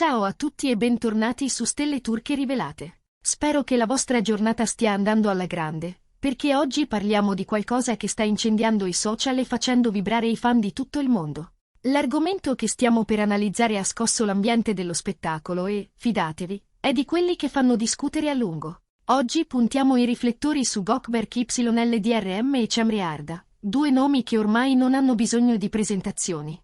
Ciao a tutti e bentornati su Stelle Turche Rivelate. Spero che la vostra giornata stia andando alla grande, perché oggi parliamo di qualcosa che sta incendiando i social e facendo vibrare i fan di tutto il mondo. L'argomento che stiamo per analizzare ha scosso l'ambiente dello spettacolo e, fidatevi, è di quelli che fanno discutere a lungo. Oggi puntiamo i riflettori su Gökberk YLDRM e Cemre Arda, due nomi che ormai non hanno bisogno di presentazioni.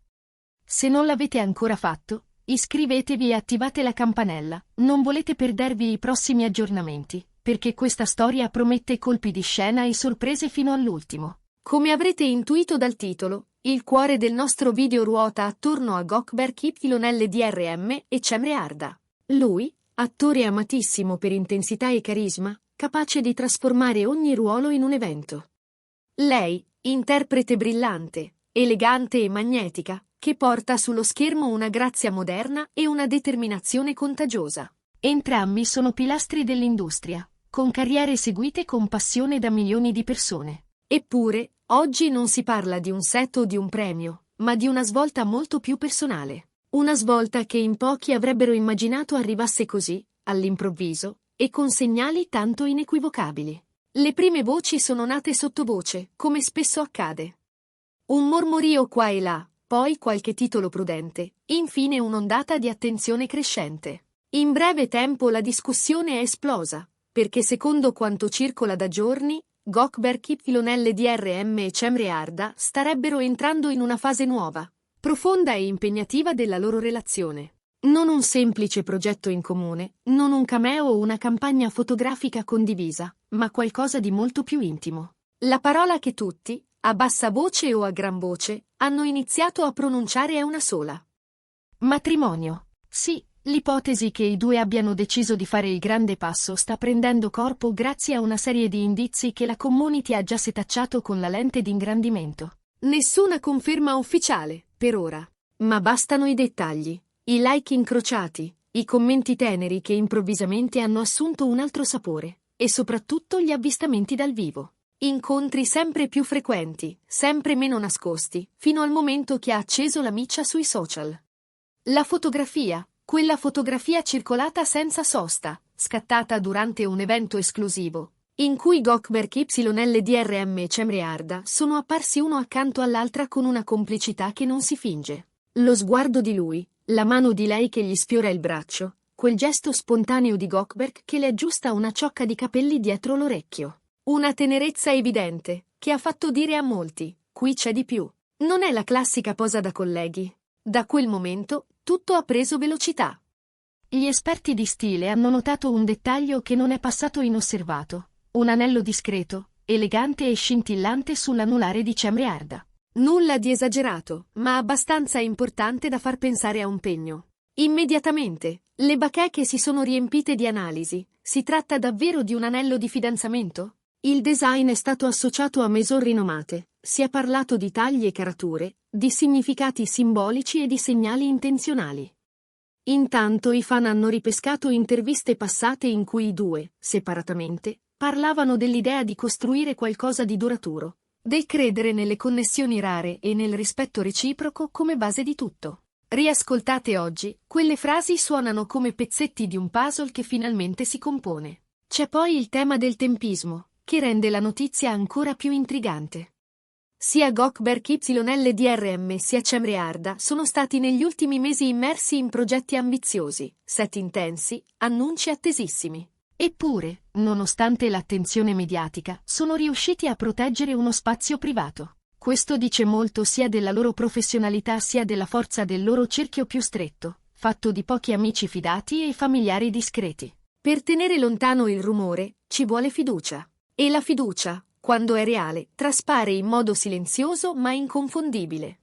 Se non l'avete ancora fatto, iscrivetevi e attivate la campanella, non volete perdervi i prossimi aggiornamenti, perché questa storia promette colpi di scena e sorprese fino all'ultimo. Come avrete intuito dal titolo, il cuore del nostro video ruota attorno a Gökberk YLDRM e Cemre Arda. Lui, attore amatissimo per intensità e carisma, capace di trasformare ogni ruolo in un evento. Lei, interprete brillante, elegante e magnetica, che porta sullo schermo una grazia moderna e una determinazione contagiosa. Entrambi sono pilastri dell'industria, con carriere seguite con passione da milioni di persone. Eppure, oggi non si parla di un set o di un premio, ma di una svolta molto più personale. Una svolta che in pochi avrebbero immaginato arrivasse così, all'improvviso, e con segnali tanto inequivocabili. Le prime voci sono nate sottovoce, come spesso accade. Un mormorio qua e là, poi qualche titolo prudente, infine un'ondata di attenzione crescente. In breve tempo la discussione è esplosa, perché secondo quanto circola da giorni, Gökberk YLDRM e Cemre Arda starebbero entrando in una fase nuova, profonda e impegnativa della loro relazione. Non un semplice progetto in comune, non un cameo o una campagna fotografica condivisa, ma qualcosa di molto più intimo. La parola che tutti, a bassa voce o a gran voce, hanno iniziato a pronunciare è una sola. Matrimonio. Sì, l'ipotesi che i due abbiano deciso di fare il grande passo sta prendendo corpo grazie a una serie di indizi che la community ha già setacciato con la lente di ingrandimento. Nessuna conferma ufficiale, per ora. Ma bastano i dettagli, i like incrociati, i commenti teneri che improvvisamente hanno assunto un altro sapore, e soprattutto gli avvistamenti dal vivo. Incontri sempre più frequenti, sempre meno nascosti, fino al momento che ha acceso la miccia sui social. La fotografia, quella fotografia circolata senza sosta, scattata durante un evento esclusivo, in cui Gökberk YLDRM e Cemre Arda sono apparsi uno accanto all'altra con una complicità che non si finge. Lo sguardo di lui, la mano di lei che gli sfiora il braccio, quel gesto spontaneo di Gökberk che le aggiusta una ciocca di capelli dietro l'orecchio. Una tenerezza evidente, che ha fatto dire a molti, qui c'è di più. Non è la classica posa da colleghi. Da quel momento, tutto ha preso velocità. Gli esperti di stile hanno notato un dettaglio che non è passato inosservato. Un anello discreto, elegante e scintillante sull'anulare di Cemre Arda. Nulla di esagerato, ma abbastanza importante da far pensare a un pegno. Immediatamente, le bacheche si sono riempite di analisi. Si tratta davvero di un anello di fidanzamento? Il design è stato associato a maison rinomate, si è parlato di tagli e carature, di significati simbolici e di segnali intenzionali. Intanto i fan hanno ripescato interviste passate in cui i due, separatamente, parlavano dell'idea di costruire qualcosa di duraturo, del credere nelle connessioni rare e nel rispetto reciproco come base di tutto. Riascoltate oggi, quelle frasi suonano come pezzetti di un puzzle che finalmente si compone. C'è poi il tema del tempismo, che rende la notizia ancora più intrigante. Sia Gökberk YLDRM sia Cemre Arda sono stati negli ultimi mesi immersi in progetti ambiziosi, set intensi, annunci attesissimi. Eppure, nonostante l'attenzione mediatica, sono riusciti a proteggere uno spazio privato. Questo dice molto sia della loro professionalità sia della forza del loro cerchio più stretto, fatto di pochi amici fidati e familiari discreti. Per tenere lontano il rumore, ci vuole fiducia. E la fiducia, quando è reale, traspare in modo silenzioso ma inconfondibile.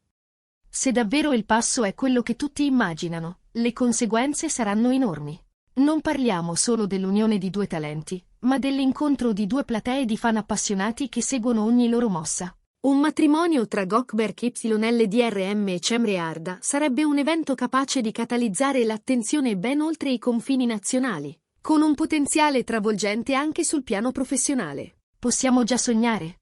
Se davvero il passo è quello che tutti immaginano, le conseguenze saranno enormi. Non parliamo solo dell'unione di due talenti, ma dell'incontro di due platee di fan appassionati che seguono ogni loro mossa. Un matrimonio tra Gökberk YLDRM e Cemre Arda sarebbe un evento capace di catalizzare l'attenzione ben oltre i confini nazionali, con un potenziale travolgente anche sul piano professionale. Possiamo già sognare?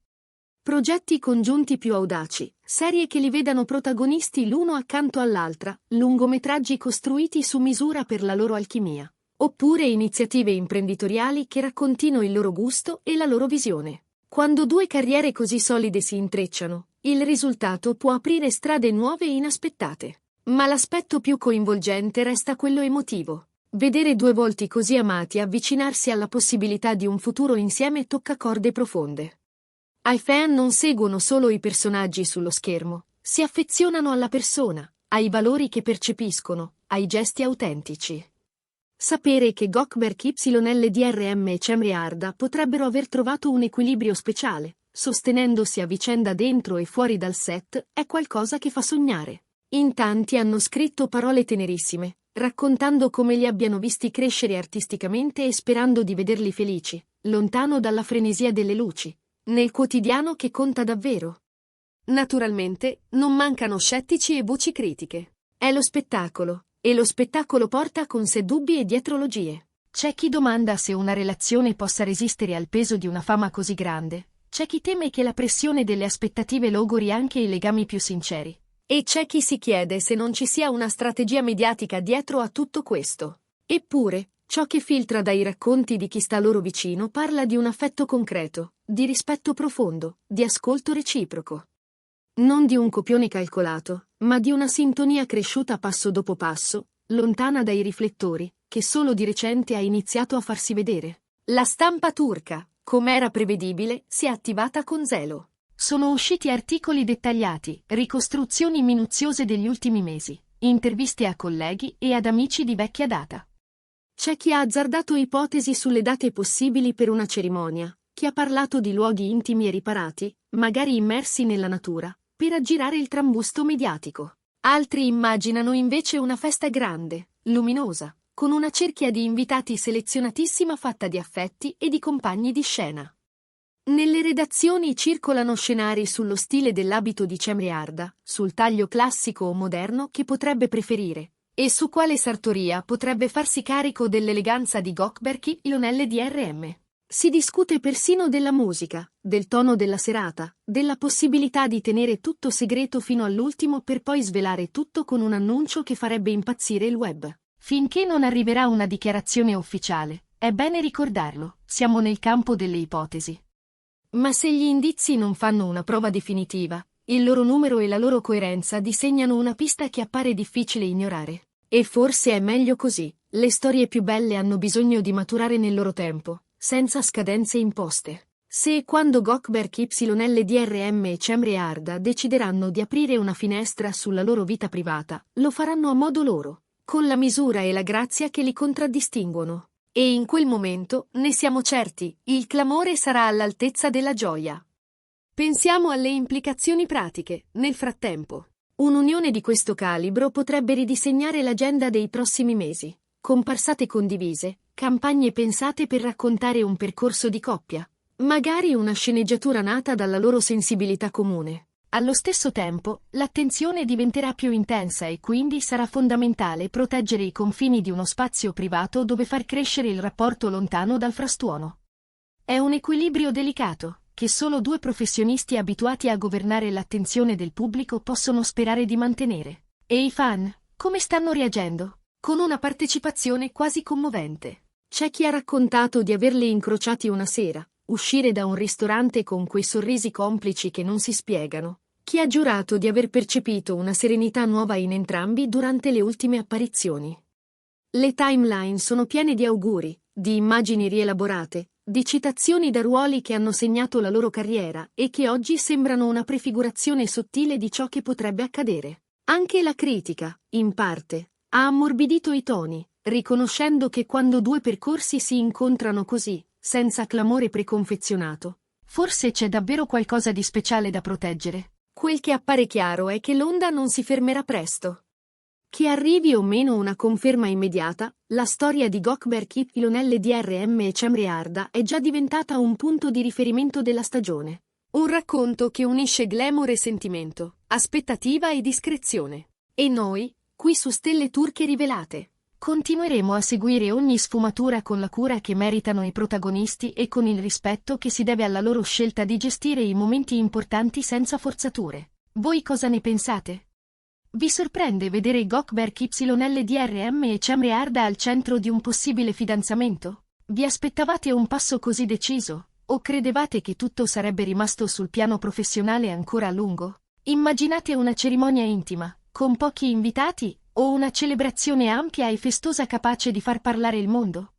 Progetti congiunti più audaci, serie che li vedano protagonisti l'uno accanto all'altra, lungometraggi costruiti su misura per la loro alchimia. Oppure iniziative imprenditoriali che raccontino il loro gusto e la loro visione. Quando due carriere così solide si intrecciano, il risultato può aprire strade nuove e inaspettate. Ma l'aspetto più coinvolgente resta quello emotivo. Vedere due volti così amati avvicinarsi alla possibilità di un futuro insieme tocca corde profonde. Ai fan non seguono solo i personaggi sullo schermo, si affezionano alla persona, ai valori che percepiscono, ai gesti autentici. Sapere che Gökberk YLDRM e Cemre Arda potrebbero aver trovato un equilibrio speciale, sostenendosi a vicenda dentro e fuori dal set, è qualcosa che fa sognare. In tanti hanno scritto parole tenerissime, raccontando come li abbiano visti crescere artisticamente e sperando di vederli felici, lontano dalla frenesia delle luci, nel quotidiano che conta davvero. Naturalmente, non mancano scettici e voci critiche. È lo spettacolo, e lo spettacolo porta con sé dubbi e dietrologie. C'è chi domanda se una relazione possa resistere al peso di una fama così grande, c'è chi teme che la pressione delle aspettative logori anche i legami più sinceri. E c'è chi si chiede se non ci sia una strategia mediatica dietro a tutto questo. Eppure, ciò che filtra dai racconti di chi sta loro vicino parla di un affetto concreto, di rispetto profondo, di ascolto reciproco. Non di un copione calcolato, ma di una sintonia cresciuta passo dopo passo, lontana dai riflettori, che solo di recente ha iniziato a farsi vedere. La stampa turca, come era prevedibile, si è attivata con zelo. Sono usciti articoli dettagliati, ricostruzioni minuziose degli ultimi mesi, interviste a colleghi e ad amici di vecchia data. C'è chi ha azzardato ipotesi sulle date possibili per una cerimonia, chi ha parlato di luoghi intimi e riparati, magari immersi nella natura, per aggirare il trambusto mediatico. Altri immaginano invece una festa grande, luminosa, con una cerchia di invitati selezionatissima fatta di affetti e di compagni di scena. Nelle redazioni circolano scenari sullo stile dell'abito di Cemre Arda, sul taglio classico o moderno che potrebbe preferire, e su quale sartoria potrebbe farsi carico dell'eleganza di Gökberk YLDRM. Si discute persino della musica, del tono della serata, della possibilità di tenere tutto segreto fino all'ultimo per poi svelare tutto con un annuncio che farebbe impazzire il web. Finché non arriverà una dichiarazione ufficiale, è bene ricordarlo, siamo nel campo delle ipotesi. Ma se gli indizi non fanno una prova definitiva, il loro numero e la loro coerenza disegnano una pista che appare difficile ignorare. E forse è meglio così, le storie più belle hanno bisogno di maturare nel loro tempo, senza scadenze imposte. Se e quando Gökberk YLDRM e Cemre Arda decideranno di aprire una finestra sulla loro vita privata, lo faranno a modo loro, con la misura e la grazia che li contraddistinguono. E in quel momento, ne siamo certi, il clamore sarà all'altezza della gioia. Pensiamo alle implicazioni pratiche, nel frattempo. Un'unione di questo calibro potrebbe ridisegnare l'agenda dei prossimi mesi. Comparsate condivise, campagne pensate per raccontare un percorso di coppia. Magari una sceneggiatura nata dalla loro sensibilità comune. Allo stesso tempo, l'attenzione diventerà più intensa e quindi sarà fondamentale proteggere i confini di uno spazio privato dove far crescere il rapporto lontano dal frastuono. È un equilibrio delicato, che solo due professionisti abituati a governare l'attenzione del pubblico possono sperare di mantenere. E i fan, come stanno reagendo? Con una partecipazione quasi commovente. C'è chi ha raccontato di averli incrociati una sera, uscire da un ristorante con quei sorrisi complici che non si spiegano. Chi ha giurato di aver percepito una serenità nuova in entrambi durante le ultime apparizioni. Le timeline sono piene di auguri, di immagini rielaborate, di citazioni da ruoli che hanno segnato la loro carriera e che oggi sembrano una prefigurazione sottile di ciò che potrebbe accadere. Anche la critica, in parte, ha ammorbidito i toni, riconoscendo che quando due percorsi si incontrano così, senza clamore preconfezionato, forse c'è davvero qualcosa di speciale da proteggere. Quel che appare chiaro è che l'onda non si fermerà presto. Che arrivi o meno una conferma immediata, la storia di Gökberk YLDRM e Cemre Arda è già diventata un punto di riferimento della stagione. Un racconto che unisce glamour e sentimento, aspettativa e discrezione. E noi, qui su Stelle Turche Rivelate, Continueremo a seguire ogni sfumatura con la cura che meritano i protagonisti e con il rispetto che si deve alla loro scelta di gestire i momenti importanti senza forzature. Voi cosa ne pensate? Vi sorprende vedere Gökberk YLDRM e Cemre Arda al centro di un possibile fidanzamento? Vi aspettavate un passo così deciso? O credevate che tutto sarebbe rimasto sul piano professionale ancora a lungo? Immaginate una cerimonia intima, con pochi invitati, o una celebrazione ampia e festosa capace di far parlare il mondo?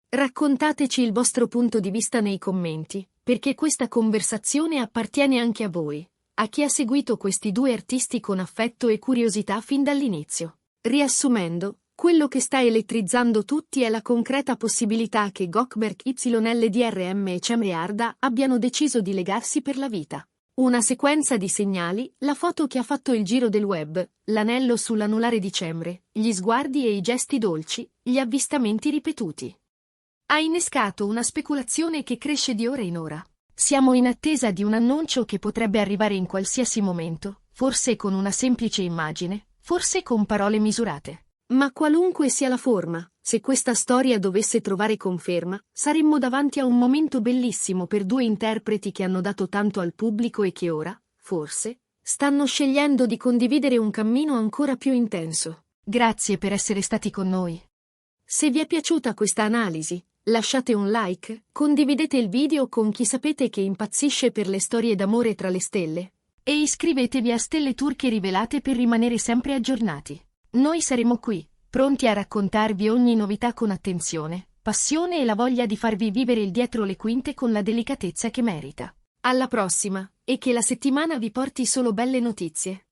Raccontateci il vostro punto di vista nei commenti, perché questa conversazione appartiene anche a voi, a chi ha seguito questi due artisti con affetto e curiosità fin dall'inizio. Riassumendo, quello che sta elettrizzando tutti è la concreta possibilità che Gökberk YLDRM e Cemre Arda abbiano deciso di legarsi per la vita. Una sequenza di segnali, la foto che ha fatto il giro del web, l'anello sull'anulare di Cemre, gli sguardi e i gesti dolci, gli avvistamenti ripetuti. Ha innescato una speculazione che cresce di ora in ora. Siamo in attesa di un annuncio che potrebbe arrivare in qualsiasi momento, forse con una semplice immagine, forse con parole misurate. Ma qualunque sia la forma, se questa storia dovesse trovare conferma, saremmo davanti a un momento bellissimo per due interpreti che hanno dato tanto al pubblico e che ora, forse, stanno scegliendo di condividere un cammino ancora più intenso. Grazie per essere stati con noi. Se vi è piaciuta questa analisi, lasciate un like, condividete il video con chi sapete che impazzisce per le storie d'amore tra le stelle. E iscrivetevi a Stelle Turche Rivelate per rimanere sempre aggiornati. Noi saremo qui, pronti a raccontarvi ogni novità con attenzione, passione e la voglia di farvi vivere il dietro le quinte con la delicatezza che merita. Alla prossima, e che la settimana vi porti solo belle notizie.